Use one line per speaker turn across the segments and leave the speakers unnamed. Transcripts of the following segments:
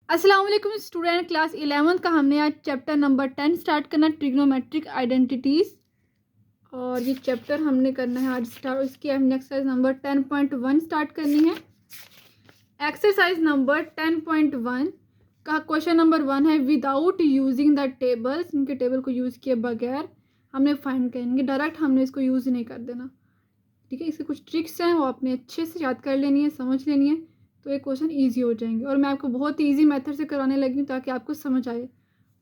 अस्सलाम वालेकुम student. Class 11th का हमने आज चैप्टर नंबर 10 स्टार्ट करना, ट्रिग्नोमेट्रिक आइडेंटिटीज़। और ये चैप्टर हमने करना है आज स्टार्ट। इसकी हमने एक्सरसाइज नंबर 10.1 स्टार्ट करनी है। एक्सरसाइज नंबर 10.1 का क्वेश्चन नंबर 1 है, विदाउट यूजिंग द टेबल्स। इनके टेबल को यूज़ किए बगैर हमने फाइंड करेंगे, डायरेक्ट हमने इसको यूज़ नहीं कर देना। ठीक है, इसके कुछ ट्रिक्स हैं, वो आपने अच्छे से याद कर लेनी है, समझ लेनी है, तो ये क्वेश्चन इजी हो जाएंगे। और मैं आपको बहुत इजी मेथड से कराने लगी हूँ ताकि आपको समझ आए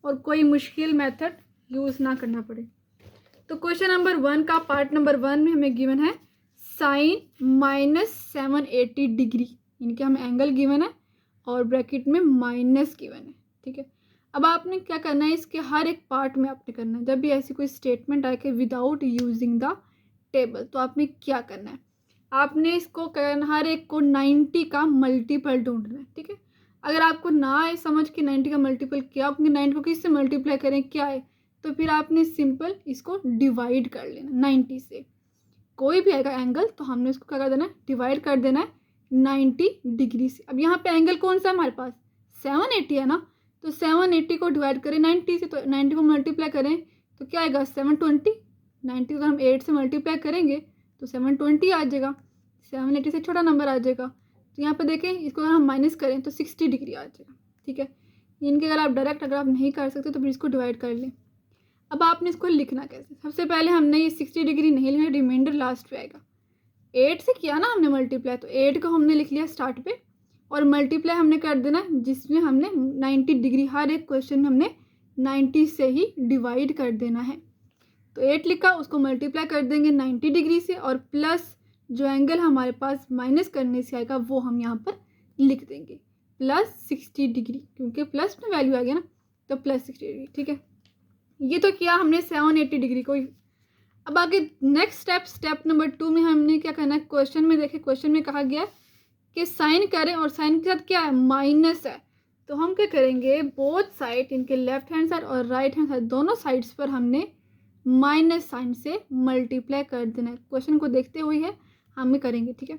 और कोई मुश्किल मेथड यूज़ ना करना पड़े। तो क्वेश्चन नंबर 1 का पार्ट नंबर 1 में हमें गिवन है साइन -780 डिग्री। इनके हमें एंगल गिवन है और ब्रैकेट में माइनस गिवन है। ठीक है, अब आपने क्या करना है, इसके हर एक पार्ट में आपने करना है। जब भी ऐसी कोई स्टेटमेंट आए कि विदाउट यूजिंग द टेबल, तो आपने क्या करना है, आपने इसको करना, हर एक को 90 का मल्टीपल ढूंढना है। ठीक है, अगर आपको ना आए समझ के 90 का मल्टीपल क्या, आपने 90 को किससे मल्टीप्लाई करें क्या है, तो फिर आपने सिंपल इसको डिवाइड कर लेना 90 से। कोई भी आएगा एंगल तो हमने इसको क्या कर देना है, डिवाइड कर देना है 90 डिग्री से। अब यहाँ पे एंगल कौन सा है हमारे पास, 780 है ना, तो 780 को डिवाइड करें 90 से, तो 90 को मल्टीप्लाई करें तो क्या आएगा 720। 90 को अगर हम 8 से मल्टीप्लाई करेंगे तो 720 आ जाएगा, 780 से छोटा नंबर आ जाएगा। तो यहाँ पे देखें, इसको अगर हम माइनस करें तो 60 डिग्री आ जाएगा। ठीक है, इनके अगर आप डायरेक्ट अगर आप नहीं कर सकते तो फिर इसको डिवाइड कर लें। अब आपने इसको लिखना कैसे, सबसे पहले हमने ये 60 डिग्री नहीं लिखना, रिमाइंडर लास्ट पे आएगा। 8 से किया ना हमने मल्टीप्लाई, तो 8 को हमने लिख लिया स्टार्ट पे और मल्टीप्लाई हमने कर देना जिसमें हमने 90 डिग्री, हर एक क्वेश्चन में हमने 90 से ही डिवाइड कर देना है। तो 8 लिखा, उसको मल्टीप्लाई कर देंगे 90 डिग्री से और प्लस जो एंगल हमारे पास माइनस करने से आएगा वो हम यहाँ पर लिख देंगे प्लस 60 डिग्री, क्योंकि प्लस में वैल्यू आ गया ना, तो प्लस 60 डिग्री। ठीक है, ये तो किया हमने 780 डिग्री को। अब आगे नेक्स्ट स्टेप नंबर 2 में हमने क्या करना है, क्वेश्चन में देखें, क्वेश्चन में कहा गया कि साइन करें और साइन के साथ क्या है, माइनस है। तो हम क्या करेंगे, बोथ साइड, इनके लेफ्ट हैंड साइड और राइट हैंड साइड दोनों साइड्स पर हमने माइनस साइन से मल्टीप्लाई कर देना है। क्वेश्चन को देखते हुए है हमें करेंगे। ठीक है,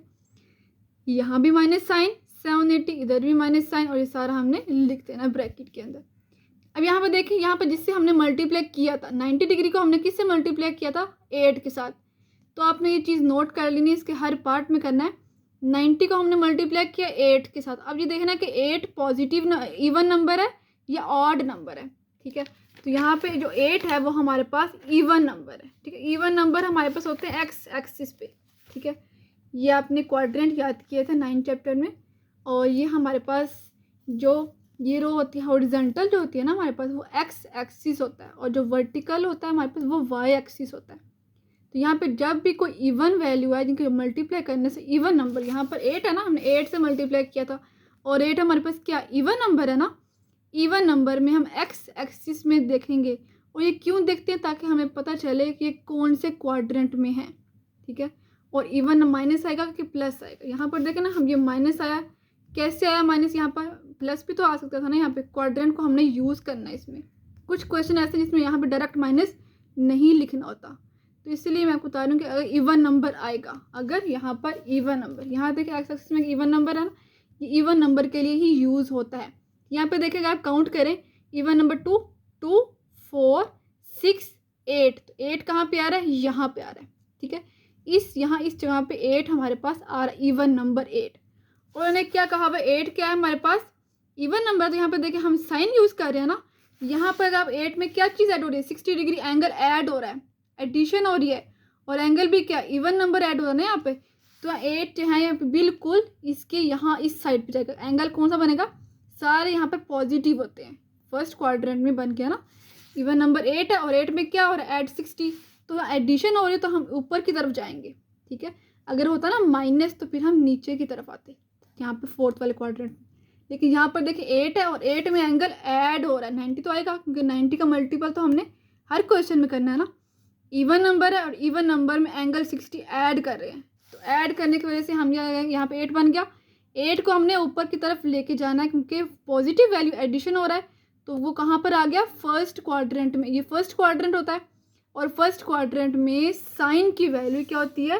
यहाँ भी माइनस साइन 780, इधर भी माइनस साइन, और ये सारा हमने लिख देना ब्रैकेट के अंदर। अब यहाँ पर देखिए, यहाँ पर जिससे हमने मल्टीप्लाई किया था 90 डिग्री को हमने किससे मल्टीप्लाई किया था, 8 के साथ। तो आपने ये चीज़ नोट कर लेनी है, इसके हर पार्ट में करना है। 90 को हमने मल्टीप्लाई किया 8 के साथ। अब ये देखना कि 8 पॉजिटिव इवन नंबर है या ऑड नंबर है। ठीक है, तो यहाँ पे जो 8 है वो हमारे पास इवन नंबर है। ठीक है, इवन नंबर हमारे पास होते हैं एक्स एक्सिस पे। ठीक है, ये आपने क्वाड्रेंट याद किए थे 9 चैप्टर में। और ये हमारे पास जो ये रो होती है हॉरिजॉन्टल जो होती है ना हमारे पास, वो एक्स एक्सिस होता है, और जो वर्टिकल होता है हमारे पास वो वाई एक्सिस होता है। तो यहाँ पे जब भी कोई इवन वैल्यू है जिनके मल्टीप्लाई करने से इवन नंबर, यहाँ पर 8 है ना, हमने 8 से मल्टीप्लाई किया था और 8 हमारे पास क्या इवन नंबर है ना, इवन नंबर में हम एक्स एक्सिस में देखेंगे। और ये क्यों देखते हैं, ताकि हमें पता चले कि ये कौन से क्वाड्रेंट में है। ठीक है, और इवन माइनस आएगा कि प्लस आएगा। यहाँ पर देखें ना, हम ये माइनस आया, कैसे आया माइनस, यहाँ पर प्लस भी तो आ सकता था ना। यहाँ पे क्वाड्रेंट को हमने यूज़ करना है। इसमें कुछ क्वेश्चन ऐसे जिसमें यहाँ पे डायरेक्ट माइनस नहीं लिखना होता, तो इसलिए मैं आपको बता रही हूँ कि अगर इवन नंबर आएगा, अगर यहाँ पर इवन नंबर, यहाँ देखिए एक्स एक्सिस में इवन नंबर है ना, ये इवन नंबर के लिए ही यूज़ होता है। यहाँ पे देखिएगा, आप काउंट करें, इवन नंबर 2, 2, 4, 6, 8। तो 8 कहाँ पे आ रहा है, यहाँ पे आ रहा है। ठीक है, इस जगह पे 8 हमारे पास आ रहा है, इवन नंबर 8। और उन्होंने क्या कहा हुआ, 8 क्या है हमारे पास, इवन नंबर। तो यहाँ पे देखिए हम साइन यूज़ कर रहे हैं ना, यहाँ पर आप 8 में क्या चीज़ ऐड हो रही है, 60 डिग्री एंगल ऐड हो रहा है, एडिशन हो रही है, और एंगल भी क्या इवन नंबर ऐड हो रहा है ना यहाँ पे। तो 8 जो है यहाँ पे बिल्कुल इसके यहाँ इस साइड पे जाएगा, एंगल कौन सा बनेगा, सारे यहाँ पर पॉजिटिव होते हैं। फर्स्ट क्वाड्रेंट में बन गया ना, इवन नंबर 8 है और 8 में क्या हो रहा है, ऐड 60, तो एडिशन हो रही है, तो हम ऊपर की तरफ जाएंगे। ठीक है, अगर होता ना माइनस तो फिर हम नीचे की तरफ आते यहाँ पे फोर्थ वाले क्वाड्रेंट। लेकिन यहाँ पर देखिए 8 है और 8 में एंगल ऐड हो रहा है, 90 तो आएगा, क्योंकि 90 का मल्टीपल तो हमने हर क्वेश्चन में करना है ना। इवन नंबर है और इवन नंबर में एंगल 60 ऐड कर रहे हैं, तो ऐड करने की वजह से हम यहाँ पे 8 बन गया। 8 को हमने ऊपर की तरफ लेके जाना है, क्योंकि पॉजिटिव वैल्यू एडिशन हो रहा है, तो वो कहाँ पर आ गया, फर्स्ट क्वाड्रेंट में। ये फर्स्ट क्वाड्रेंट होता है, और फर्स्ट क्वाड्रेंट में साइन की वैल्यू क्या होती है,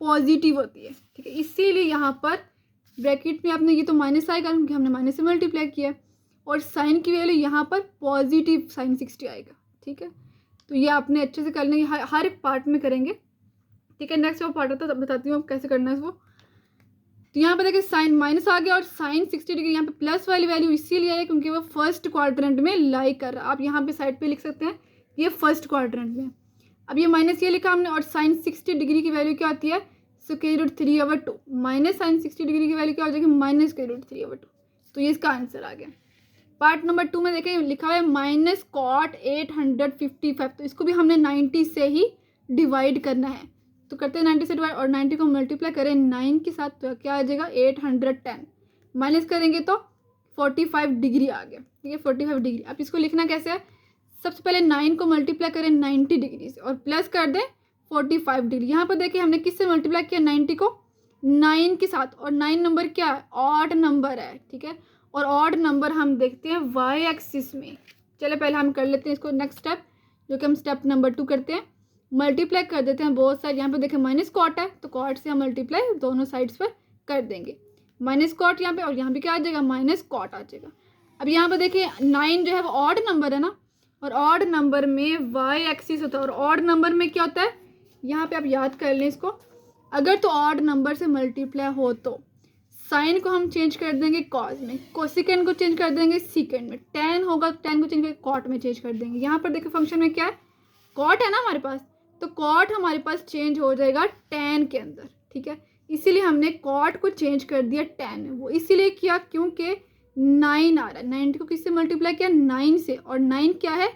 पॉजिटिव होती है। ठीक है, इसीलिए यहाँ पर ब्रैकेट में आपने, ये तो माइनस आएगा क्योंकि हमने माइनस से मल्टीप्लाई किया है, और साइन की वैल्यू यहाँ पर पॉजिटिव साइन 60 आएगा, ठीक है। तो ये आपने अच्छे से कर लेंगे, हर एक पार्ट में करेंगे, ठीक है। नेक्स्ट वो पार्ट होता है तब बताती हूँ कैसे करना है इसको। तो यहाँ पर देखिए साइन माइनस आ गया और साइन 60 डिग्री, यहाँ पे प्लस वाली वैल्यू इसीलिए है क्योंकि वो फर्स्ट क्वाड्रेंट में लाई कर रहा है। आप यहाँ पे साइड पे लिख सकते हैं ये फर्स्ट क्वाड्रेंट में। अब ये माइनस ये लिखा हमने, और साइन 60 डिग्री की वैल्यू क्या होती है, √3/2 माइनस साइन 60 डिग्री की वैल्यू क्या हो जाएगी, -√3/2। तो ये इसका आंसर आ गया। पार्ट नंबर 2 में देखें लिखा हुआ है -cot 855, तो इसको भी हमने 90 से ही डिवाइड करना है। तो करते हैं 90 से डिवाइड, और 90 को मल्टीप्लाई करें 9 के साथ तो क्या आ जाएगा 810, माइनस करेंगे तो 45 डिग्री आ गया, ठीक है 45 डिग्री। अब इसको लिखना कैसे है, सबसे पहले 9 को मल्टीप्लाई करें 90 डिग्री से और प्लस कर दें 45 डिग्री। यहाँ पर देखिए हमने किससे मल्टीप्लाई किया, 90 को 9 के साथ, और 9 नंबर क्या है, ऑड नंबर है, ठीक है। और ऑड नंबर हम देखते हैं वाई एक्सिस में। चले पहले हम कर लेते हैं इसको नेक्स्ट स्टेप, जो कि हम स्टेप नंबर 2 करते हैं, मल्टीप्लाई कर देते हैं बोथ साइड। यहाँ पे देखें माइनस कॉट है तो कॉट से हम मल्टीप्लाई दोनों साइड्स पर कर देंगे, माइनस कॉट यहाँ पे, और यहाँ पे क्या आ जाएगा माइनस कॉट आ जाएगा। अब यहाँ पर देखिए 9 जो है वो ऑड नंबर है ना, और ऑड नंबर में वाई एक्सिस होता है, और ऑड नंबर में क्या होता है, यहाँ पे आप याद कर लें इसको, अगर तो ऑड नंबर से मल्टीप्लाई हो तो साइन को हम चेंज कर देंगे कॉस में, कोसिकेंड को चेंज कर देंगे सीकेंड में, टेन होगा तो टेन को चेंज करके कॉट में चेंज कर देंगे। यहाँ पर देखिए फंक्शन में क्या है, कॉट है ना हमारे पास, तो कॉट हमारे पास चेंज हो जाएगा टेन के अंदर, ठीक है। इसीलिए हमने कॉट को चेंज कर दिया टेन में, वो इसीलिए किया क्योंकि 9 आ रहा है, 90 को किससे मल्टीप्लाई किया 9 से, और 9 क्या है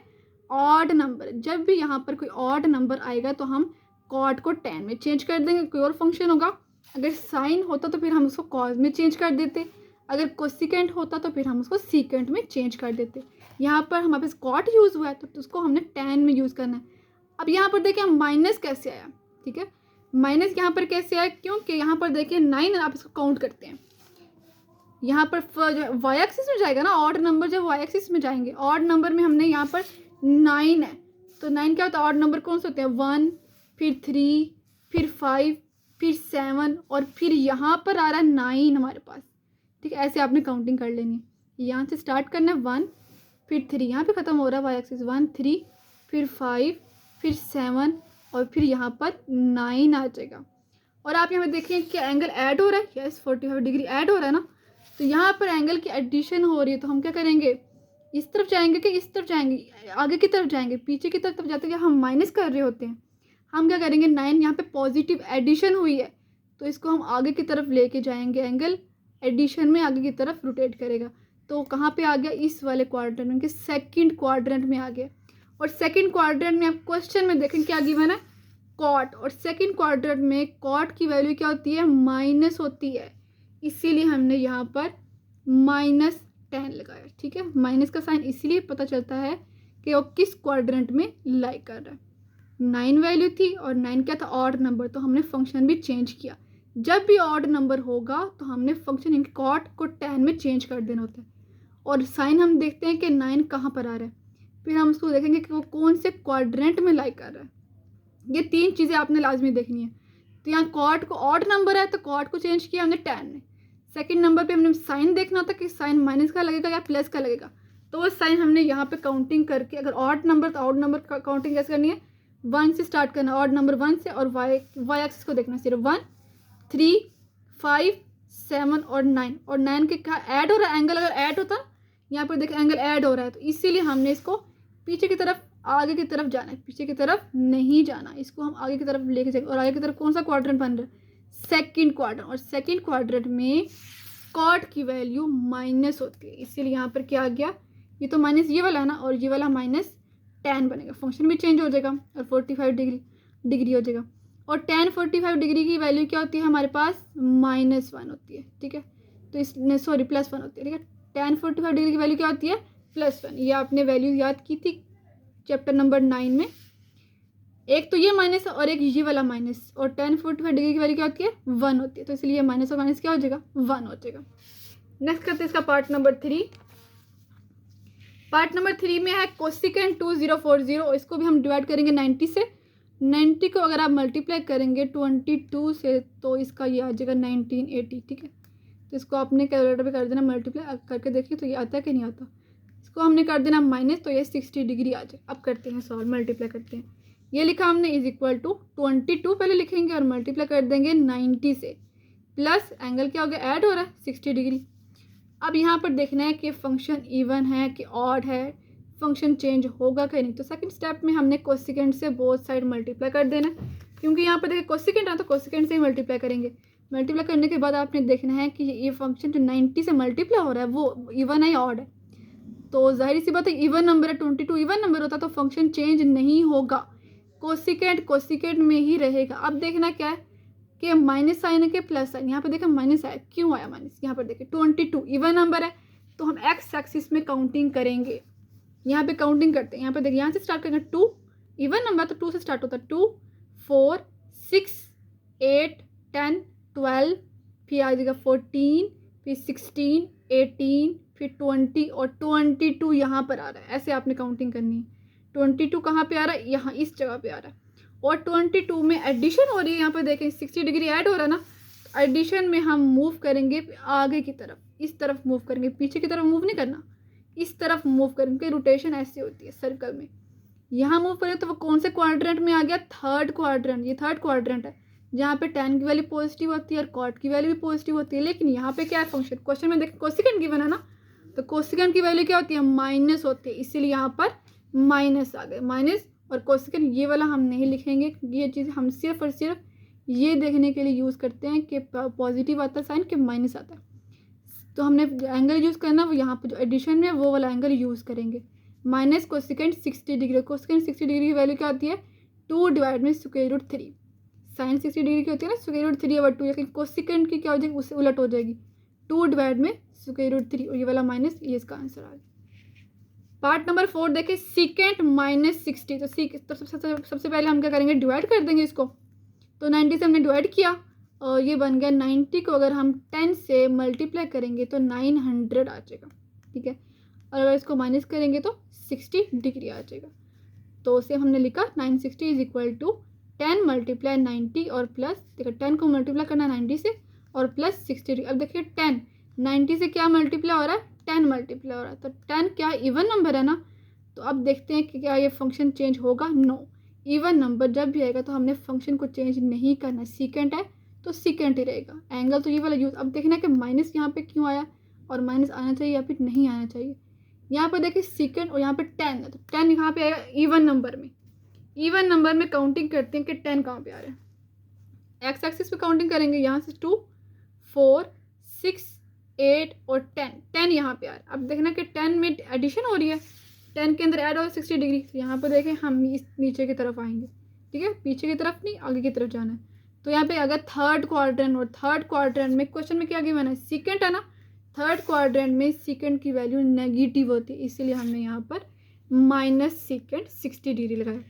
ऑड नंबर। जब भी यहाँ पर कोई ऑड नंबर आएगा तो हम कॉट को 10 में चेंज कर देंगे, कोई और फंक्शन होगा। अगर साइन होता तो फिर हम उसको कॉस में चेंज कर देते, अगर कोसिकेंट होता तो फिर हम उसको सीकेंट में चेंज कर देते। यहाँ पर हमारे पास कॉट यूज़ हुआ है तो उसको हमने 10 में यूज़ करना है। अब यहाँ पर देखिए माइनस कैसे आया, ठीक है, माइनस यहाँ पर कैसे आया, क्योंकि यहाँ पर देखिए 9 आप इसको काउंट करते हैं, यहाँ पर वाई एक्सिस में जाएगा ना, ऑड नंबर जब वाई एक्सिस में जाएंगे, ऑड नंबर में हमने यहाँ पर 9 है, तो 9 क्या होता है, ऑड नंबर कौन से होते हैं, 1 फिर 3 फिर 5 फिर 7 और फिर यहाँ पर आ रहा है 9 हमारे पास, ठीक है। ऐसे आपने काउंटिंग कर लेनी है, यहाँ से स्टार्ट करना है 1 फिर 3, यहाँ पे ख़त्म हो रहा है वाई एक्सिस, 1 3 फिर 5 फिर 7 और फिर यहाँ पर 9 आ जाएगा। और आप यहाँ पे देखिए कि एंगल ऐड हो रहा है, यस 45 डिग्री ऐड हो रहा है ना, तो यहाँ पर एंगल की एडिशन हो रही है, तो हम क्या करेंगे, इस तरफ जाएंगे कि इस तरफ जाएंगे, आगे की तरफ जाएंगे, पीछे की तरफ तब जाते हैं हम माइनस कर रहे होते हैं। हम क्या करेंगे 9 यहाँ पे पॉजिटिव एडिशन हुई है तो इसको हम आगे की तरफ लेके जाएंगे, एंगल एडिशन में आगे की तरफ रोटेट करेगा। तो कहाँ पे आ गया, इस वाले क्वाड्रेंट में, सेकंड क्वाड्रेंट में आ गया। और सेकंड क्वाड्रेंट में आप क्वेश्चन में देखें क्या गिवन है, कॉट, और सेकंड क्वाड्रेंट में कॉट की वैल्यू क्या होती है, माइनस होती है, इसीलिए हमने यहाँ पर -10 लगाया, ठीक है। माइनस का साइन इसीलिए पता चलता है कि वो किस क्वाड्रेंट में लाई कर रहा है। 9 वैल्यू थी और 9 क्या था, ऑड नंबर, तो हमने फंक्शन भी चेंज किया। जब भी ऑड नंबर होगा तो हमने फंक्शन इनके कॉट को 10 में चेंज कर देना होता है। और साइन हम देखते हैं कि 9 कहाँ पर आ रहा है, फिर हम उसको देखेंगे कि वो कौन से क्वाड्रेंट में लाई कर रहा है। ये 3 चीज़ें आपने लाजमी देखनी है। तो यहाँ कॉट को ऑड नंबर है तो कॉट को चेंज किया हमने 10 में। सेकंड नंबर पे हमने साइन देखना होता कि साइन माइनस का लगेगा या प्लस का लगेगा, तो वो साइन हमने यहाँ पे काउंटिंग करके, अगर ऑड नंबर तो ऑड नंबर का काउंटिंग कैसे करनी है, 1 से स्टार्ट करना, ऑड नंबर 1 से, और वाई एक्सिस को देखना सिर्फ 1 3 5 7 और 9, और 9 के क्या ऐड हो रहा है, एंगल अगर ऐड होता यहाँ पर देखिए एंगल ऐड हो रहा है, तो इसीलिए हमने इसको पीछे की तरफ आगे की तरफ जाना है, पीछे की तरफ नहीं जाना, इसको हम आगे की तरफ लेके जाएंगे। और आगे की तरफ कौन सा क्वाड्रेंट बन रहा है, सेकंड क्वाड्रेंट, और सेकंड क्वाड्रेंट में कॉट की वैल्यू माइनस होती है, इसीलिए यहाँ पर क्या आ गया, ये तो माइनस ये वाला है ना, और ये वाला -10 बनेगा, फंक्शन भी चेंज हो जाएगा और 45 डिग्री हो जाएगा। और 10 45 डिग्री की वैल्यू क्या होती है हमारे पास, -1 होती है, ठीक है। तो इस सॉरी +1 होती है, ठीक है। 10 45 डिग्री की वैल्यू क्या होती है, +1। ये आपने वैल्यू याद की थी चैप्टर नंबर 9 में, एक तो ये माइनस और एक ये वाला माइनस, और 10 45 डिग्री की वैल्यू क्या होती है, 1 होती है, तो इसलिए माइनस और माइनस क्या हो जाएगा, 1 हो जाएगा। नेक्स्ट करते हैं इसका पार्ट नंबर 3। पार्ट नंबर 3 में है कोसिकेंट 2040, इसको भी हम डिवाइड करेंगे 90 से। 90 को अगर आप मल्टीप्लाई करेंगे 22 से तो इसका ये आ जाएगा 1980, ठीक है। तो इसको आपने कैलकुलेटर पे कर देना, मल्टीप्लाई करके देखिए तो ये आता है कि नहीं आता। इसको हमने कर देना माइनस, तो ये 60 डिग्री आ जाए। अब करते हैं सॉल्व, मल्टीप्लाई करते हैं। ये लिखा हमने इज इक्वल टू 22 पहले लिखेंगे और मल्टीप्लाई कर देंगे 90 से, प्लस एंगल क्या हो गया, ऐड हो रहा है 60 डिग्री। अब यहाँ पर देखना है कि फंक्शन इवन है कि ऑड है, फंक्शन चेंज होगा कि नहीं। तो सेकंड स्टेप में हमने कोसिकेंट से बोथ साइड मल्टीप्लाई कर देना, क्योंकि यहाँ पर देखिए कोसिकेंट है तो कोसिकेंट से ही मल्टीप्लाई करेंगे। मल्टीप्लाई करने के बाद आपने देखना है कि ये फंक्शन जो 90 से मल्टीप्लाई हो रहा है वो इवन है या ऑड है। तो जाहिर सी बात है इवन नंबर है, 22 इवन नंबर होता तो फंक्शन चेंज नहीं होगा, कोसिकेंट में ही रहेगा। अब देखना क्या है कि माइनस साइन है कि प्लस साइन। यहाँ पे देखा माइनस आया, क्यों आया माइनस, यहाँ पर देखिए 22 इवन नंबर है तो हम एक्स एक्सिस में काउंटिंग करेंगे। यहाँ पे काउंटिंग करते हैं, यहाँ पे देखिए यहाँ से स्टार्ट करेंगे 2 इवन नंबर तो 2 से स्टार्ट होता है, 2 4 6 8 10 12, फिर आ जाएगा 14, फिर 16 18, फिर 20 और 22 यहाँ पर आ रहा है। ऐसे आपने काउंटिंग करनी है। 22 कहाँ पे आ रहा है, यहाँ इस जगह पे आ रहा है। और 22 में एडिशन हो रही है, यहाँ पर देखें 60 डिग्री ऐड हो रहा है ना। एडिशन में हम मूव करेंगे आगे की तरफ, इस तरफ मूव करेंगे, पीछे की तरफ मूव नहीं करना, इस तरफ मूव करेंगे। रोटेशन ऐसी होती है सर्कल में। यहाँ मूव करें तो वो कौन से क्वाड्रेंट में आ गया, थर्ड क्वाड्रेंट। ये थर्ड क्वाड्रेंट है जहाँ पे tan की वैल्यू पॉजिटिव होती है और cot की वैल्यू भी पॉजिटिव होती है। लेकिन यहाँ पे क्या है फंक्शन, क्वेश्चन में देखें कोसिकेंट गिवन है ना, तो कोसिकेंट की वैल्यू क्या होती है, माइनस होती है, इसीलिए यहाँ पर माइनस आ गए, माइनस। और कोसिकेंट ये वाला हम नहीं लिखेंगे, ये चीज़ हम सिर्फ और सिर्फ ये देखने के लिए यूज़ करते हैं कि पॉजिटिव आता है साइन कि माइनस आता है। तो हमने एंगल यूज़ करना वो यहाँ पर जो एडिशन में वो वाला एंगल यूज़ करेंगे। Minus cosecant 60 degree, cosecant 60 degree की वैल्यू क्या आती है, 2 डिवाइड में स्क्वायर रूट 3। साइन 60 डिग्री की होती है ना, स्क्वायर रूट 3/2, लेकिन कोसिकेंट की क्या हो जाएगी, उससे उलट हो जाएगी, 2 डिवाइड में स्क्वायर रूट 3 और ये वाला माइनस, ये इसका आंसर आ गया। पार्ट नंबर 4 देखें, सीकेंट माइनस 60। तो सबसे पहले हम क्या करेंगे, डिवाइड कर देंगे इसको। तो 90 से हमने डिवाइड किया और ये बन गया 90 को अगर हम 10 से मल्टीप्लाई करेंगे तो 900 आ जाएगा, ठीक है। और अगर इसको माइनस करेंगे तो 60 डिग्री आ जाएगा। तो उसे हमने लिखा 960 इज इक्वल टू 10 मल्टीप्लाई 90 और प्लस, देखो 10 को मल्टीप्लाई करना 90 से और प्लस 60 डिग्री। अब देखिए 10 90 से क्या मल्टीप्लाई हो रहा है, 10 मल्टीप्लाई हो रहा है। तो 10 क्या इवन नंबर है ना, तो अब देखते हैं कि क्या ये फंक्शन चेंज होगा। नो, इवन नंबर जब भी आएगा तो हमने फंक्शन को चेंज नहीं करना। सीकेंट है तो सीकेंट ही रहेगा। एंगल तो ये वाला यूज। अब देखना है कि माइनस यहाँ पे क्यों आया और माइनस आना चाहिए या फिर नहीं आना चाहिए। यहाँ पर देखिए सीकेंट और यहाँ पे 10 है, तो 10 यहाँ पे आएगा इवन नंबर में। इवन नंबर में काउंटिंग करते हैं कि 10 कहाँ पे आ रहा है। एक्स एक्सिस पे काउंटिंग करेंगे, यहाँ से 2 4 6 8 और 10 यहाँ पे आ रहा है। अब देखना कि 10 में एडिशन हो रही है, 10 के अंदर ऐड हो 60 डिग्री। तो यहाँ पर देखें हम इस नीचे की तरफ आएंगे, ठीक है, पीछे की तरफ नहीं आगे की तरफ जाना है। तो यहाँ पे अगर थर्ड क्वाड्रेंट और थर्ड क्वाड्रेंट में क्वेश्चन में क्या गिवन है, सीकेंट है ना, थर्ड क्वाड्रेंट में सीकेंट की वैल्यू नेगेटिव होती है, इसीलिए हमने यहाँ पर माइनस सीकेंट 60 डिग्री लगाया।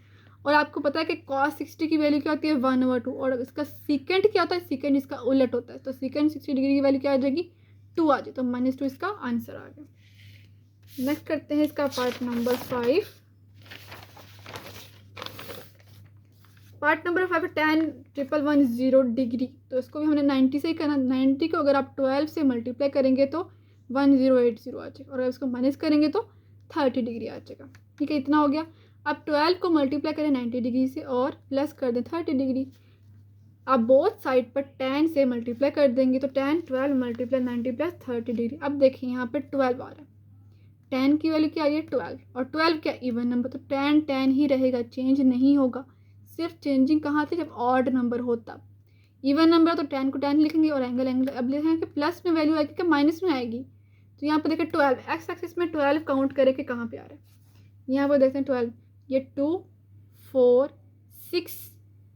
और आपको पता है कि cos 60 की वैल्यू क्या होती है 1/2 और इसका सीकेंट क्या होता है, सीकेंट इसका उलट होता है। तो सीकेंट 60 डिग्री की वैल्यू क्या आ जाएगी, 2 आ जाए, तो -2 इसका आंसर आ गया। नेक्स्ट करते हैं इसका part number 5। Part number 5 10 111 degree. तो इसको भी हमने 90 से ही करना। 90 को अगर आप 12 से मल्टीप्लाई करेंगे तो 1080 आ जाएगा और अगर इसको माइनस करेंगे तो 30 डिग्री आ जाएगा, ठीक है। इतना हो गया। अब 12 को मल्टीप्लाई करें 90 डिग्री से और प्लस कर दें 30 डिग्री। अब बोथ साइड पर 10 से मल्टीप्लाई कर देंगे तो 10 12 मल्टीप्लाई 90 प्लस 30 डिग्री। अब देखिए यहाँ पर 12 आ रहा है, 10 की वैल्यू क्या आई है 12 और 12 क्या इवन नंबर, तो 10 10 ही रहेगा, चेंज नहीं होगा। सिर्फ चेंजिंग कहाँ थी, जब ऑड नंबर होता। इवन नंबर तो 10 को 10 लिखेंगे और एंगल एंगल। अब लिखेंगे कि प्लस में वैल्यू आएगी कि माइनस में आएगी। तो यहाँ पर देखिए 12 एक्स एक्सिस में 12 काउंट करें कि कहाँ पे आ रहा है। यहाँ पर देखते हैं 12, ये 2 4 6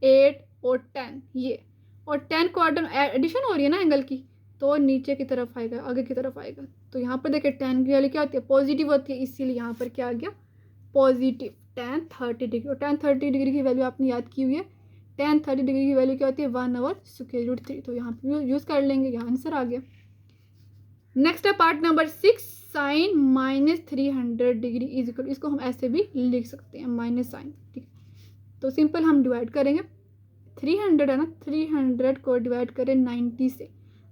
8 और 10 ये, और 10 को एडिशन हो रही है ना एंगल की, तो नीचे की तरफ आएगा, आगे की तरफ आएगा। तो यहाँ पर देखिए 10 की वैल्यू क्या होती है, पॉजिटिव होती है, इसीलिए यहाँ पर क्या आ गया पॉजिटिव 10 30 डिग्री। और 10 30 डिग्री की वैल्यू आपने याद की हुई है। 10 30 डिग्री की वैल्यू क्या होती है 1/√3। तो यहाँ पर यूज़ कर लेंगे, यहाँ आंसर आ गया। नेक्स्ट है part number 6 sine -300 degree is equal, इसको हम ऐसे भी लिख सकते हैं माइनस साइन, ठीक है। तो सिंपल हम डिवाइड करेंगे, 300 है ना, 300 को डिवाइड करें 90 से।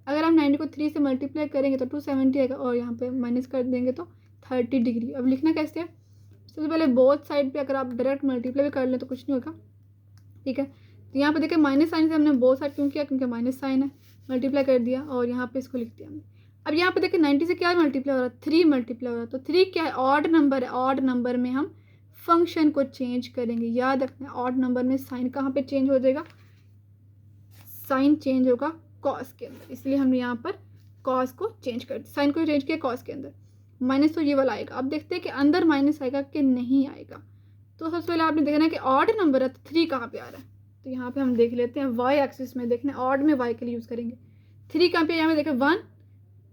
अगर हम 90 को 3 से मल्टीप्लाई करेंगे तो 270 आएगा और यहाँ पे माइनस कर देंगे तो 30 डिग्री। अब लिखना कैसे है, सबसे पहले बोथ साइड पे अगर आप डायरेक्ट मल्टीप्लाई भी कर लें तो कुछ नहीं होगा, ठीक है। तो यहाँ पे देखिए माइनस साइन से हमने बोथ साइड क्यों किया, क्योंकि माइनस साइन है, मल्टीप्लाई कर दिया और यहाँ पे इसको लिख दिया हमने। अब यहाँ पे देखिए 90 से क्या मल्टीप्लाई हो रहा है, 3 मल्टीप्लाई हो रहा है। तो 3 क्या है, ऑड नंबर है, ऑड नंबर में हम फंक्शन को चेंज करेंगे। याद रखना है ऑड नंबर में साइन कहाँ पे चेंज हो जाएगा, साइन चेंज होगा कॉस के अंदर, इसलिए हमने यहाँ पर कॉस को चेंज कर दिया, साइन को चेंज किया कॉस के अंदर। माइनस तो ये वाला आएगा। अब देखते हैं कि अंदर माइनस आएगा कि नहीं आएगा। तो सबसे पहले आपने देखना है कि ऑड नंबर है तो 3 कहाँ पे आ रहा है। तो यहाँ पे हम देख लेते हैं वाई एक्सिस में, देखना ऑड में वाई के लिए यूज़ करेंगे। 3 कहाँ पे, यहाँ पे देखें 1,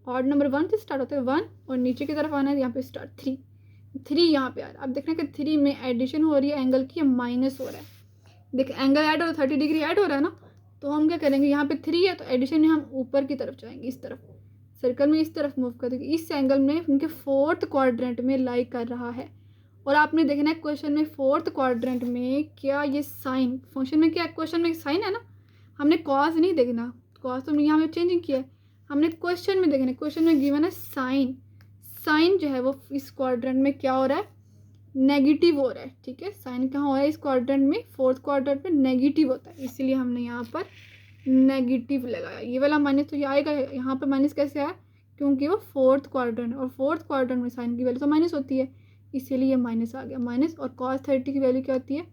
ऑड नंबर 1 से स्टार्ट होता है 1 और नीचे की तरफ आना है, यहाँ पे स्टार्ट 3 यहाँ पे आ रहा है। अब देखना कि 3 में एडिशन हो रही है एंगल की, माइनस हो रहा है। देखिए एंगल ऐड हो रहा है, 30 डिग्री ऐड हो रहा है ना। तो हम क्या करेंगे, यहाँ पे 3 है तो एडिशन में हम ऊपर की तरफ जाएंगे, इस तरफ सर्कल में इस तरफ मूव कर देंगे। इस एंगल में उनके 4th क्वाड्रेंट में लाई कर रहा है। और आपने देखना है क्वेश्चन में 4th क्वाड्रेंट में क्या ये साइन, फंक्शन में क्या क्वेश्चन में साइन है ना, हमने कॉस नहीं देखना, कॉस तो यहाँ पे चेंजिंग किया है, हमने क्वेश्चन में देखना है। क्वेश्चन में गिवन है साइन, साइन जो है वो इस क्वाड्रेंट में क्या हो रहा है, नेगेटिव हो रहा है, ठीक है। साइन कहाँ हो रहा है, इस क्वाड्रेंट में 4th क्वाड्रेंट में नेगेटिव होता है, इसलिए हमने यहाँ पर नेगेटिव लगाया। ये वाला माइनस तो ये आएगा, यहाँ पर माइनस कैसे आया, क्योंकि वो 4th क्वाड्रेंट और 4th क्वाड्रेंट में साइन की वैल्यू तो माइनस होती है, इसीलिए माइनस आ गया माइनस। और cos 30 की वैल्यू क्या होती है,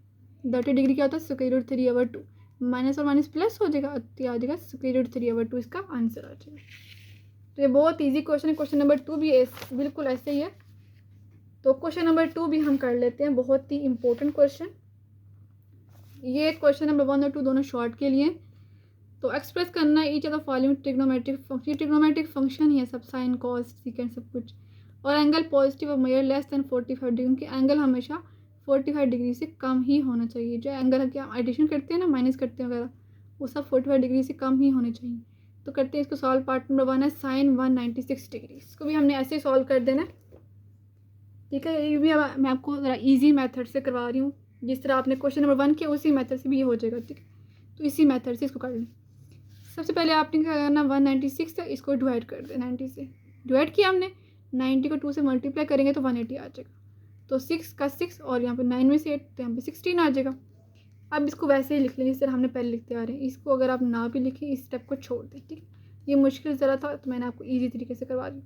30 डिग्री क्या होता है, √3/2। माइनस और माइनस प्लस हो जाएगा, आ जाएगा √3/2, इसका आंसर आ जाएगा। तो ये बहुत ईजी क्वेश्चन है। क्वेश्चन नंबर 2 भी बिल्कुल ऐसे ही है। तो क्वेश्चन नंबर 2 भी हम कर लेते हैं, बहुत ही इंपॉर्टेंट क्वेश्चन। ये क्वेश्चन नंबर 1 और 2 दोनों शॉर्ट के लिए। तो एक्सप्रेस करना है each of the following trigonometric function, trigonometric function ही है सब, साइन कॉस सीकेंड सब कुछ। और एंगल पॉजिटिव और मेजर लेस देन 45 डिग्री, उनके एंगल हमेशा 45 डिग्री से कम ही होना चाहिए। जो एंगल के हम एडिशन करते हैं ना, माइनस करते हैं वगैरह, वो सब 45 डिग्री से कम ही होने चाहिए। तो करते हैं इसको सॉल्व। पार्ट नंबर 1 है साइन 196 डिग्री, इसको भी हमने ऐसे सॉल्व कर देना, ठीक है। ये भी मैं आपको ज़रा ईजी मेथड से करवा रही हूँ, जिस तरह आपने क्वेश्चन नंबर 1 किया उसी मेथड से भी ये हो जाएगा, ठीक है। तो इसी मेथड से इसको कर लें। सबसे पहले आपने क्या करना, 196 है, इसको डिवाइड कर दे, 90 से डिवाइड किया हमने, 90 को 2 से मल्टीप्लाई करेंगे तो 180 आ जाएगा। तो 6 का 6 और यहाँ पे 9 में से 8 तो यहाँ पे 16 आ जाएगा। अब इसको वैसे ही लिख लें जिस तरह हमने पहले लिखते आ रहे हैं। इसको अगर आप ना भी लिखें, इस स्टेप को छोड़ दें, ठीक है। ये मुश्किल ज़रा था तो मैंने आपको ईजी तरीके से करवा दी।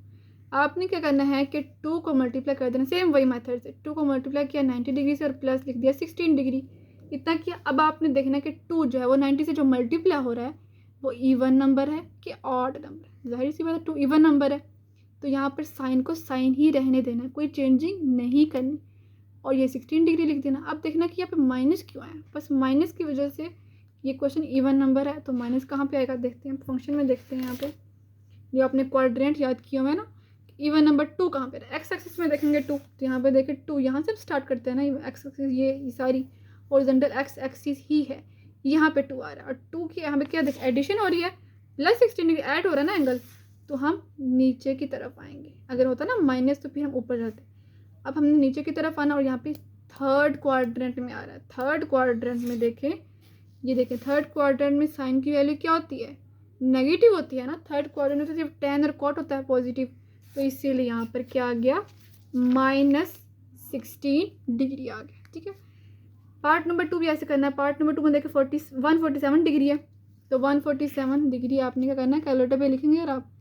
आपने क्या करना है कि 2 को मल्टीप्लाई कर देना, सेम वही मेथड से 2 को मल्टीप्लाई किया 90 डिग्री से और प्लस लिख दिया 16 डिग्री, इतना किया। अब आपने देखना कि 2 जो है वो 90 से जो मल्टीप्लाई हो रहा है वो इवन नंबर है कि ऑड नंबर है। जाहिर सी बात है 2 इवन नंबर है, तो यहाँ पर साइन को साइन ही रहने देना है, कोई चेंजिंग नहीं करनी। और ये 16 डिग्री लिख देना। अब देखना कि यहाँ पे माइनस क्यों आया, बस माइनस की वजह से ये क्वेश्चन इवन नंबर है, तो माइनस कहाँ पे आएगा देखते हैं, फंक्शन में देखते हैं। यहाँ पे जो आपने क्वाड्रेंट याद किया हुआ है ना, इवन नंबर 2 कहाँ पे है, एक्स एक्सिस में देखेंगे 2, तो यहाँ पे देखें 2 यहाँ से स्टार्ट करते हैं ना, एक्स एक्सिस ये सारी हॉरिजॉन्टल एक्स एक्सिस ही है, यहाँ पे 2 आ रहा है। और 2 की यहाँ पे क्या देखें एडिशन हो रही है, प्लस 16 डिग्री ऐड हो रहा है ना एंगल, तो हम नीचे की तरफ आएंगे। अगर होता ना माइनस तो फिर हम ऊपर जाते। अब हमने नीचे की तरफ आना और यहाँ पे 3rd क्वाड्रेंट में आ रहा है। 3rd क्वाड्रेंट में देखें, ये देखें 3rd क्वाड्रेंट में साइन की वैल्यू क्या होती है, नेगेटिव होती है ना। 3rd क्वाड्रेंट में तो सिर्फ tan और cot होता है पॉजिटिव, तो इसीलिए यहाँ पर क्या आ गया, -16 डिग्री आ गया, ठीक है। पार्ट नंबर 2 भी ऐसे करना है। पार्ट नंबर 2 में देखें 147 डिग्री है, तो 147 डिग्री आपने क्या करना है, कैलकुलेटर पे लिखेंगे और आप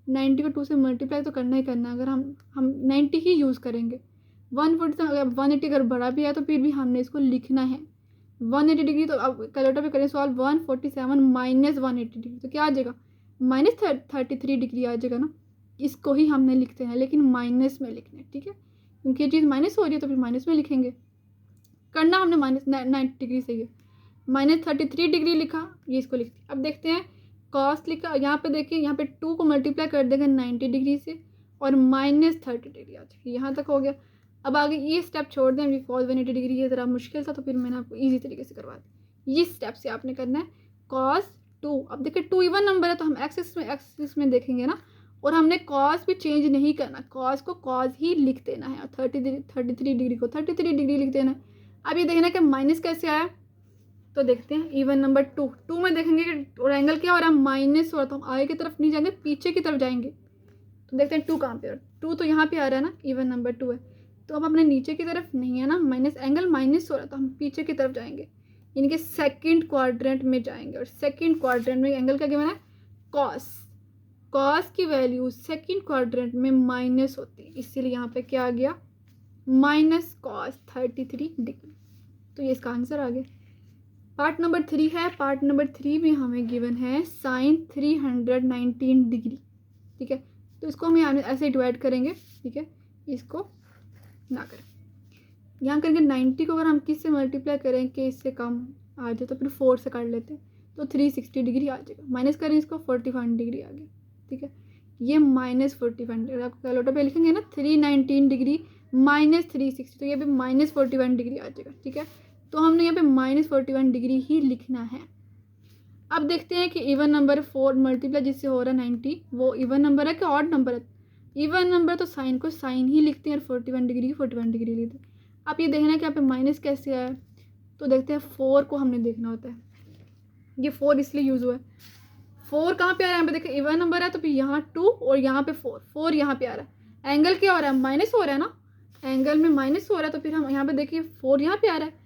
90 को 2 से मल्टीप्लाई तो करना ही करना है। अगर हम 90 ही यूज़ करेंगे। 147 अगर 180 अगर बड़ा भी है तो फिर भी हमने इसको लिखना है 180 डिग्री। तो अब कैलकुलेटर पे करें सॉल्व, 147 माइनस 180 डिग्री तो क्या आ जाएगा, -33 डिग्री आ जाएगा ना। इसको ही हमने लिखते हैं, लेकिन माइनस में लिखना है, ठीक है, क्योंकि ये चीज़ माइनस हो रही है तो फिर माइनस में लिखेंगे। करना हमने -90 डिग्री से, ये -33 डिग्री लिखा, ये इसको लिखते हैं। अब देखते हैं कॉस लिखा, यहाँ पे देखिए, यहाँ पे 2 को मल्टीप्लाई कर देंगे 90 डिग्री से और -30 डिग्री आ जाएगी, यहाँ तक हो गया। अब आगे ये स्टेप छोड़ दें, अभी कॉस 180 डिग्री ये ज़रा मुश्किल था तो फिर मैंने आपको ईजी तरीके से करवा दी। ये स्टेप से आपने करना है कॉस 2। अब देखिए 2 इवन नंबर है तो हम एक्सिस में देखेंगे ना, और हमने कॉस भी चेंज नहीं करना, कॉस को कॉस ही लिख देना है और 33 डिग्री को 33 डिग्री लिख देना है। अब ये देखना है कि माइनस कैसे आया, तो देखते हैं इवन नंबर 2 में देखेंगे कि और एंगल क्या हो रहा है, माइनस हो रहा है, तो हम आगे की तरफ नहीं जाएंगे, पीछे की तरफ जाएंगे। तो देखते हैं 2 कहाँ पे, 2 तो यहाँ पे आ रहा है ना, इवन नंबर 2 है, तो अब अपने नीचे की तरफ नहीं है ना, माइनस एंगल माइनस हो रहा, तो हम पीछे की तरफ जाएंगे, इनके सेकंड क्वाड्रेंट में जाएंगे, और सेकंड क्वाड्रेंट में एंगल क्या गिवन है, कॉस। कॉस की वैल्यू सेकंड क्वाड्रेंट में माइनस होती है, इसीलिए यहाँ पे क्या आ गया, माइनस कॉस 33 डिग्री। तो ये इसका आंसर आ गया। पार्ट नंबर 3 है, पार्ट नंबर 3 में हमें गिवन है साइन 319 डिग्री, ठीक है। तो इसको हम यहाँ ऐसे डिवाइड करेंगे, ठीक है, इसको ना करें, यहाँ करेंगे 90 को अगर हम किससे मल्टीप्लाई करें कि इससे कम आ जाए तो फिर 4 से काट लेते हैं, तो 360 डिग्री आ जाएगा, माइनस करें इसको 45 डिग्री आ गया, ठीक है। ये माइनस 45 डिग्री आपको कैलकुलेटर पे लिखेंगे ना, 319 डिग्री माइनस 360, तो ये भी माइनस 41 डिग्री आ जाएगा, ठीक है। तो हमने यहाँ पे माइनस 41 डिग्री ही लिखना है। अब देखते हैं कि इवन नंबर 4 मल्टीप्लाई जिससे हो रहा है 90, वो इवन नंबर है कि ऑड नंबर है। इवन नंबर तो साइन को साइन ही लिखते हैं और 41 डिग्री 41 डिग्री लेते हैं। आप ये देखना कि यहाँ पे माइनस कैसे आया, तो देखते हैं 4 को हमने देखना होता है, ये 4 इसलिए यूज़ हुआ है। 4 कहाँ पे आ रहा है, यहाँ पे देखिए इवन नंबर है, तो फिर यहाँ 2 और यहाँ पे 4 यहाँ पे आ रहा है, एंगल क्या हो रहा है, माइनस हो रहा है ना, एंगल में माइनस हो रहा है, तो फिर हम यहाँ पे देखिए 4 यहाँ पे आ रहा है,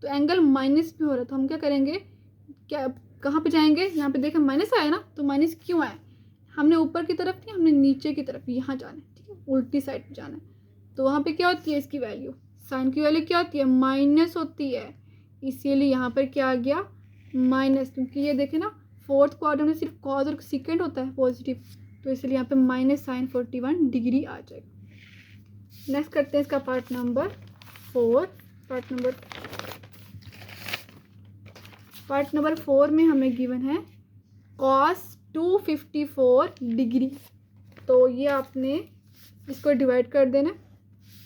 तो एंगल माइनस में हो रहा है, तो हम क्या करेंगे, क्या कहाँ पे जाएंगे, यहाँ पे देखें माइनस आया ना, तो माइनस क्यों आया, हमने ऊपर की तरफ नहीं, हमने नीचे की तरफ यहाँ जाना है, ठीक है, उल्टी साइड पे जाना है। तो वहाँ पे क्या होती है इसकी वैल्यू, साइन की वैल्यू क्या होती है, माइनस होती है, इसीलिए यहाँ पर क्या आ गया, माइनस, क्योंकि ये देखें ना फोर्थ क्वाड्रेंट में सिर्फ कॉज और सिकेंड होता है पॉजिटिव, तो इसलिए यहाँ पे माइनस साइन 41 डिग्री आ जाएगा। नेक्स्ट करते हैं इसका पार्ट नंबर 4। पार्ट नंबर 4 में हमें गिवन है कॉस 254 डिग्री, तो ये आपने इसको डिवाइड कर देना,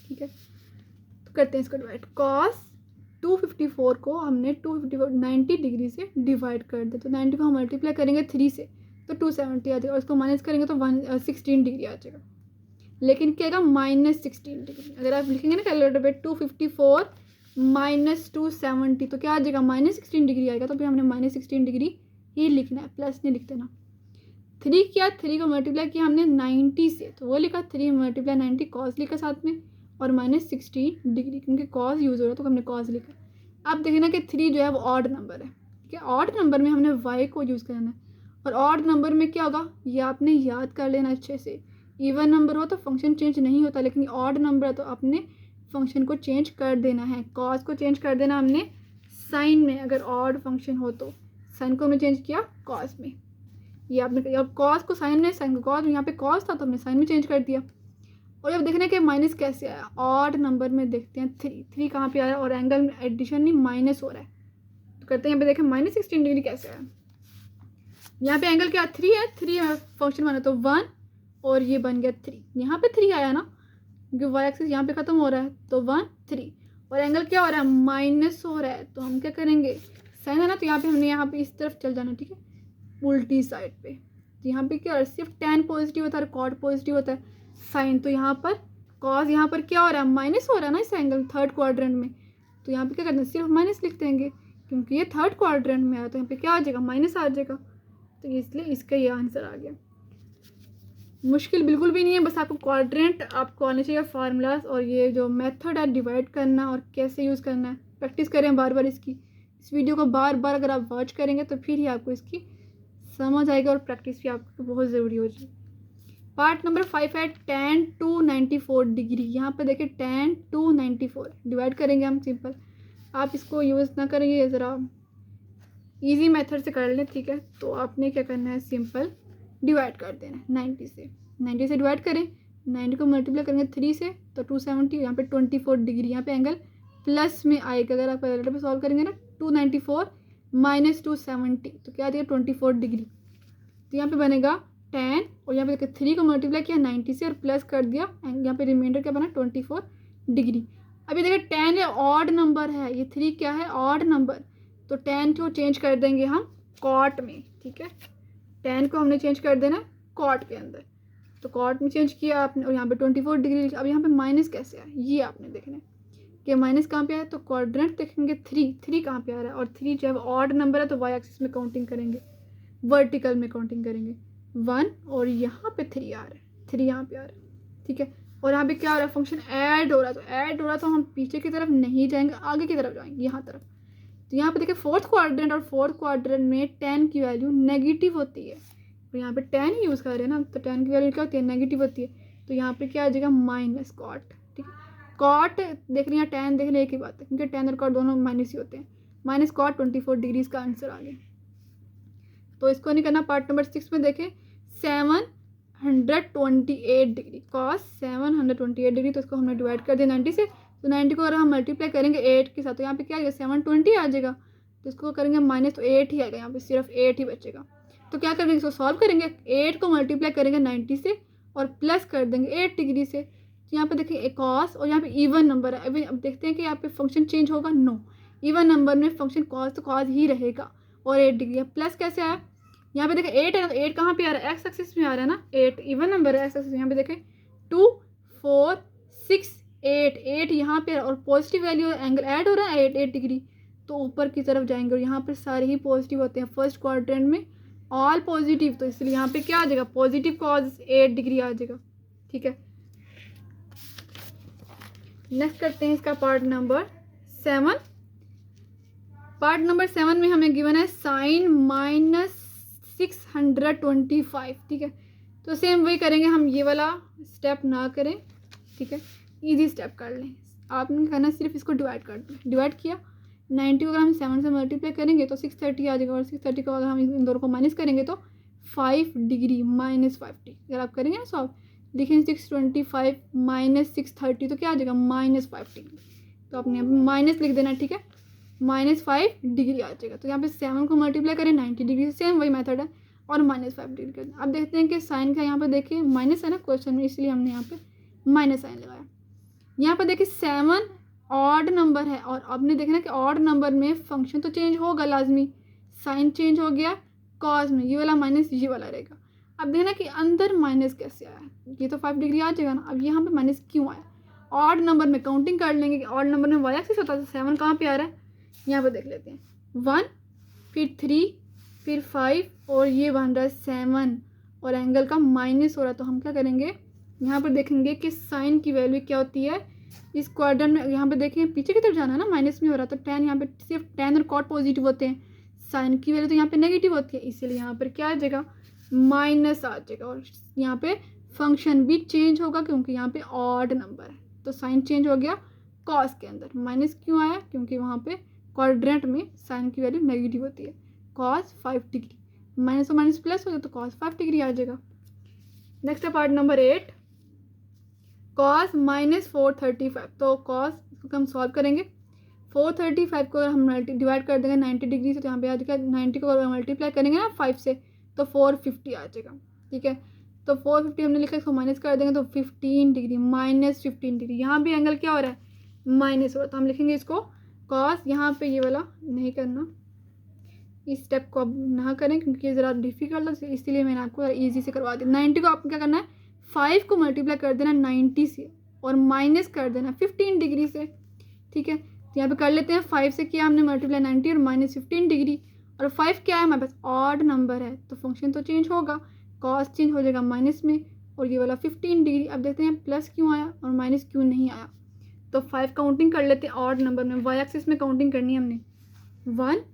ठीक है। तो करते हैं इसको डिवाइड, कॉस 254 को हमने 90 डिग्री से डिवाइड कर दे, तो 90 को हम मल्टीप्लाई करेंगे 3 से तो 270 आ जाएगा, और इसको माइनस करेंगे तो 16 डिग्री आ जाएगा, लेकिन क्या आएगा, माइनस 16 डिग्री। अगर आप लिखेंगे ना कैलकुलेटर पे 254 माइनस 270, तो क्या आ जाएगा, माइनस 16 डिग्री आएगा, तो फिर हमने माइनस 16 डिग्री ही लिखना है, प्लस नहीं लिख देना। 3 किया, 3 को मल्टीप्लाई किया हमने 90 से, तो वो लिखा 3 मल्टीप्लाई 90, कॉस लिखा साथ में, और माइनस 16 डिग्री, क्योंकि कॉस यूज़ हो रहा है तो हमने कॉस लिखा। अब देखना कि 3 जो है वो ऑड नंबर है, ठीक है, ऑड नंबर में हमने वाई को यूज़ करना है, और ऑड नंबर में क्या होगा ये आपने याद कर लेना अच्छे से। इवन नंबर हो तो फंक्शन चेंज नहीं होता, लेकिन ऑड नंबर है तो आपने फंक्शन को चेंज कर देना है, कॉस को चेंज कर देना हमने साइन में, अगर ऑड फंक्शन हो तो साइन को हमने चेंज किया कॉस में, ये आपने, अब कॉस को साइन में, साइन को कॉस में, यहाँ पे कॉस था तो हमने साइन में चेंज कर दिया। और अब देखना कि माइनस कैसे आया, ऑड नंबर में देखते हैं 3 कहाँ पे आ रहा है, और एंगल में एडिशन नहीं माइनस हो रहा है, तो करते हैं यहाँ पे देखें माइनस 16 डिग्री कैसे आया। यहाँ पे एंगल क्या 3 है, 3 फंक्शन बना तो 1 और ये बन गया 3, यहाँ पे 3 आया ना, क्योंकि वाई एक्सिस यहाँ पे ख़त्म हो रहा है, तो 1 3, और एंगल क्या हो रहा है, माइनस हो रहा है, तो हम क्या करेंगे, साइन है ना, तो यहाँ पे हमने यहाँ पे इस तरफ चल जाना, ठीक है, उल्टी साइड पे। तो यहाँ पे क्या सिर्फ tan पॉजिटिव होता है और कॉट पॉजिटिव होता है, साइन, तो यहाँ पर कॉस, यहाँ पर क्या हो रहा है, माइनस हो रहा है ना इस एंगल थर्ड क्वाड्रेंट में, तो यहाँ पे क्या करना है, सिर्फ माइनस लिख देंगे, क्योंकि ये थर्ड क्वाड्रेंट में आया, तो यहाँ पे क्या आ जाएगा, माइनस आ जाएगा, तो इसलिए इसका ये आंसर आ गया। मुश्किल बिल्कुल भी नहीं है, बस आपको क्वाड्रेंट आपको आने चाहिए, फार्मूलाज और ये जो मेथड है डिवाइड करना और कैसे यूज़ करना है, प्रैक्टिस करें बार बार इसकी, इस वीडियो को बार बार अगर आप वॉच करेंगे तो फिर ही आपको इसकी समझ आएगा, और प्रैक्टिस भी आपको बहुत ज़रूरी हो जाएगी। पार्ट नंबर 5 है tan 294 डिग्री, यहाँ पे देखिए tan 294 डिवाइड करेंगे हम सिंपल, आप इसको यूज़ ना करेंगे, ज़रा इजी मेथड से कर लें, ठीक है। तो आपने क्या करना है, सिंपल डिवाइड कर देना है 90 से डिवाइड करें, 90 को मल्टीप्लाई करेंगे 3 से तो 270, यहाँ पे 24 डिग्री, यहाँ पे एंगल प्लस में आएगा, अगर आप कैलकुलेटर पे सॉल्व करेंगे ना 294 माइनस 270 तो क्या आ जाएगा 24 डिग्री, तो यहाँ पे बनेगा 10, और यहाँ पे देखिए 3 को मल्टीप्लाई किया 90 से और प्लस कर दिया, यहाँ पे रिमाइंडर क्या बना 24 डिग्री। अभी देखिए 10 ये ऑड नंबर है, ये 3 क्या है, ऑड नंबर, तो 10 को चेंज कर देंगे हम कॉट में, ठीक है, 10 को हमने चेंज कर देना कॉट के अंदर, तो कॉट में चेंज किया आपने, और यहाँ पे 24 डिग्री। अब यहाँ पे माइनस कैसे आया, ये आपने देखना है कि माइनस कहाँ पे आया, तो क्वाड्रेंट देखेंगे 3 कहाँ पे आ रहा है, और 3 जब ऑड नंबर है तो वाई एक्सिस में काउंटिंग करेंगे, वर्टिकल में काउंटिंग करेंगे 1, और यहाँ पे 3 आ रहा है, 3 यहाँ पे आ रहा है, ठीक है। और यहाँ पे क्या हो रहा है, फंक्शन ऐड हो रहा है, तो ऐड हो रहा है तो हम पीछे की तरफ नहीं जाएंगे, आगे की तरफ जाएंगे, यहाँ तरफ। तो यहाँ पे देखिए फोर्थ क्वाड्रेंट और फोर्थ क्वाड्रेंट में 10 की वैल्यू नेगेटिव होती है, तो यहाँ पे 10 यूज़ कर रहे हैं ना, तो 10 की वैल्यू क्या होती है, नेगेटिव होती है। तो यहाँ पे क्या आ जाएगा, माइनस कॉट। ठीक है, कॉट देख रही है, 10 देख रहे हैं, एक ही बात है, क्योंकि 10 और कॉट दोनों माइनस ही होते हैं। माइनस कॉट 24 डिग्रीज का आंसर आ गया। तो इसको नहीं करना। पार्ट नंबर 6 में देखें 728 डिग्री, कॉस 728 डिग्री, तो इसको हमने डिवाइड कर दिया 90 से। तो 90 को अगर हम मल्टीप्लाई करेंगे 8 के साथ, तो यहाँ पे क्या आ जाएगा, 720 आ जाएगा। तो इसको करेंगे माइनस, तो 8 ही आएगा, यहाँ पे सिर्फ 8 ही बचेगा। तो क्या करेंगे, इसको सॉल्व करेंगे, 8 को मल्टीप्लाई करेंगे 90 से और प्लस कर देंगे 8 डिग्री से। तो यहाँ पे देखिए कॉस, और यहाँ पे इवन नंबर है। अभी अब देखते हैं कि यहाँ पे फंक्शन चेंज होगा, नो, इवन नंबर में फंक्शन कॉस तो कॉस ही रहेगा, और 8 डिग्री है। प्लस कैसे आया, यहाँ पे देखें 8 है ना, तो 8 कहाँ पे आ रहा है, एक्स एक्सिस में आ रहा है ना, 8 इवन नंबर है एक्स एक्सिस। यहाँ पे देखें 2 4 6 8, 8 यहाँ पे, और पॉजिटिव वैल्यू एंगल ऐड हो रहा है 8 डिग्री, तो ऊपर की तरफ जाएंगे, और यहाँ पर सारे ही पॉजिटिव होते हैं फर्स्ट क्वाड्रेंट में, ऑल पॉजिटिव। तो इसलिए यहाँ पे क्या आ जाएगा, पॉजिटिव कॉस 8 डिग्री आ जाएगा। ठीक है, नेक्स्ट करते हैं इसका पार्ट नंबर 7। पार्ट नंबर 7 में हमें गिवन है साइन -625। ठीक है, तो सेम वही करेंगे हम, ये वाला स्टेप ना करें। ठीक है, इजी स्टेप कर लें। आपने करना सिर्फ इसको डिवाइड कर दें, डिवाइड किया 90 को अगर हम 7 से मल्टीप्लाई करेंगे तो 630 आ जाएगा, और 630 को अगर हम इन दोनों को माइनस करेंगे तो 5 डिग्री माइनस 50। अगर आप करेंगे ना सॉल्व, देखें 625 माइनस 630 तो क्या आ जाएगा, माइनस 5 डिग्री। तो आपने यहाँ पे माइनस लिख देना। ठीक है, माइनस 5 डिग्री आ जाएगा। तो यहाँ पे 7 को मल्टीप्लाई करें 90 डिग्री से, सेम वही मेथड है, और माइनस 5 डिग्री कर। अब देखते हैं कि साइन का यहाँ पे देखिए माइनस है ना क्वेश्चन में, इसलिए हमने यहाँ पे माइनस साइन लगाया। यहाँ पर देखिए 7 ऑड नंबर है, और आपने देखना कि ऑड नंबर में फंक्शन तो चेंज होगा लाजमी, साइन चेंज हो गया कॉस में, ये वाला माइनस ये वाला रहेगा। अब देखना कि अंदर माइनस कैसे आया, ये तो 5 डिग्री आ जाएगा ना। अब यहाँ पे माइनस क्यों आया, ऑड नंबर में काउंटिंग कर लेंगे कि ऑड नंबर में वाई एक्सिस होता है, 7 कहाँ पे आ रहा है, यहाँ पर देख लेते हैं 1 फिर 3 फिर 5, और ये बन रहा है 7, और एंगल का माइनस हो रहा है। तो हम क्या करेंगे, यहाँ पर देखेंगे कि साइन की वैल्यू क्या होती है इस क्वाड्रेंट में। यहाँ पे देखें पीछे की तरफ जाना है ना, माइनस में हो रहा है, तो 10 यहाँ पे सिर्फ 10 और कॉट पॉजिटिव होते हैं, साइन की वैल्यू तो यहाँ पे नेगेटिव होती है, इसीलिए यहाँ पर क्या आ जाएगा, माइनस आ जाएगा। और यहाँ पे फंक्शन भी चेंज होगा क्योंकि यहाँ पे ऑड नंबर है, तो साइन चेंज हो गया कॉस के अंदर। माइनस क्यों आया, क्योंकि वहाँ पे क्वाड्रेंट में साइन की वैल्यू नेगेटिव होती है, कॉस 5 डिग्री, माइनस और माइनस प्लस हो जाए तो कॉस 5 डिग्री आ जाएगा। नेक्स्ट है पार्ट नंबर 8, कॉस -435। तो कॉस इसको हम सॉल्व करेंगे, 435 को अगर हम डिवाइड कर देंगे 90 डिग्री से, तो यहाँ पे आ जाएगा 90 को अगर मल्टीप्लाई करेंगे ना 5 से तो 450 आ जाएगा। ठीक है, तो 450 हमने लिखा, इसको माइनस कर देंगे तो 15 डिग्री, माइनस 15 डिग्री। यहाँ भी एंगल क्या हो रहा है, माइनस हो रहा है, तो हम लिखेंगे इसको कॉस, यहाँ पे ये वाला नहीं करना, इस स्टेप को अब ना करें क्योंकि ये ज़रा डिफिकल्ट है, इसीलिए मैंने आपको ईजी से करवा दी। 90 को आपको क्या करना है, 5 को मल्टीप्लाई कर देना 90 से, और माइनस कर देना 15 डिग्री से। ठीक है, तो यहाँ पे कर लेते हैं, 5 से किया हमने मल्टीप्लाई 90 और माइनस 15 डिग्री, और 5 क्या है हमारे पास, ऑड नंबर है, तो फंक्शन तो चेंज होगा, कॉस चेंज हो जाएगा माइनस में, और ये वाला 15 डिग्री। अब देखते हैं प्लस क्यों आया और माइनस क्यों नहीं आया। तो 5 काउंटिंग कर लेते हैं ऑड नंबर में, वाई एक्सिस में काउंटिंग करनी है हमने, 1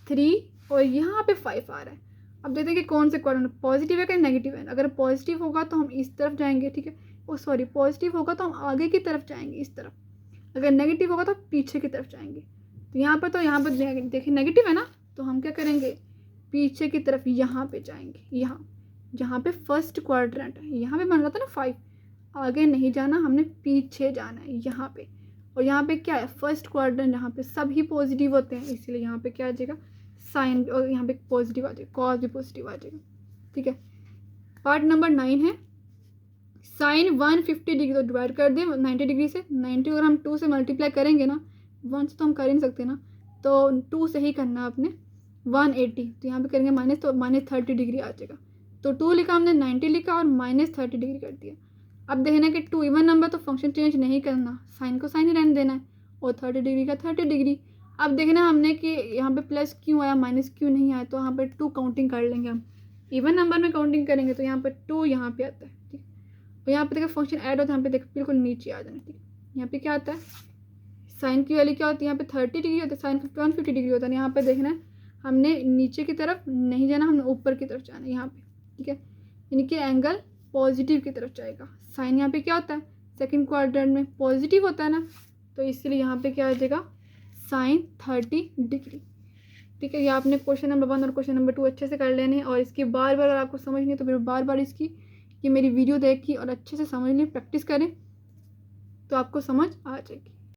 3 और यहाँ पे 5 आ रहा है। अब देखते हैं कि कौन से क्वाड्रेंट पॉजिटिव है कि नेगेटिव है। अगर पॉजिटिव होगा तो हम इस तरफ जाएंगे, ठीक है, ओ सॉरी, पॉजिटिव होगा तो हम आगे की तरफ जाएंगे इस तरफ, अगर नेगेटिव होगा तो पीछे की तरफ जाएंगे। तो यहाँ पर देखिए नेगेटिव है ना, तो हम क्या करेंगे, पीछे की तरफ यहाँ पे जाएंगे, यहाँ जहाँ पे फर्स्ट क्वाड्रेंट है, यहाँ पे बन रहा था ना 5, आगे नहीं जाना, हमने पीछे जाना है यहाँ पे। और यहाँ पे क्या है, फर्स्ट क्वाड्रेंट जहाँ पे सभी पॉजिटिव होते हैं, इसीलिए यहाँ पे क्या आ जाएगा, साइन, और यहाँ पे पॉजिटिव आ जाएगा, कॉस भी पॉजिटिव आ जाएगा। ठीक है, पार्ट नंबर 9 है साइन 150 डिग्री, तो डिवाइड कर दें 90 डिग्री से। 90 अगर हम 2 से मल्टीप्लाई करेंगे ना, 1 से तो हम कर ही नहीं सकते ना, तो 2 से ही करना आपने, 180, तो यहाँ पे करेंगे माइनस, तो -30 डिग्री आ जाएगा। तो 2 लिखा हमने, 90 लिखा और -30 डिग्री कर दिया। अब देखना कि 2 इवन नंबर, तो फंक्शन चेंज नहीं करना, साइन को साइन ही रहने देना है, और 30 डिग्री का 30 डिग्री। अब देखना हमने कि यहाँ पे प्लस क्यों आया, माइनस क्यों नहीं आया, तो यहाँ पे 2 काउंटिंग कर लेंगे हम, इवन नंबर में काउंटिंग करेंगे तो यहाँ पर 2 यहाँ पे आता है। ठीक, और यहाँ पे देखो फंक्शन ऐड होता है, यहाँ पे देखो बिल्कुल नीचे आ जाना। ठीक है, यहाँ पे क्या आता है, साइन की वैल्यू क्या होती है, यहाँ पे 30 डिग्री होता है, साइन 150 डिग्री होता है। यहाँ पे देखना है हमने नीचे की तरफ नहीं जाना, हमने ऊपर की तरफ जाना है यहाँ पे। ठीक है, यानी कि एंगल पॉजिटिव की तरफ जाएगा। साइन यहाँ पे क्या होता है, सेकंड क्वाड्रेंट में पॉजिटिव होता है ना, तो इसलिए यहाँ पे क्या आ जाएगा, साइन 30 डिग्री। ठीक है, ये आपने क्वेश्चन नंबर 1 और क्वेश्चन नंबर 2 अच्छे से कर लेने हैं। और इसकी बार बार अगर आपको समझनी है तो फिर बार बार इसकी ये मेरी वीडियो देखी और अच्छे से समझ लें, प्रैक्टिस करें तो आपको समझ आ जाएगी।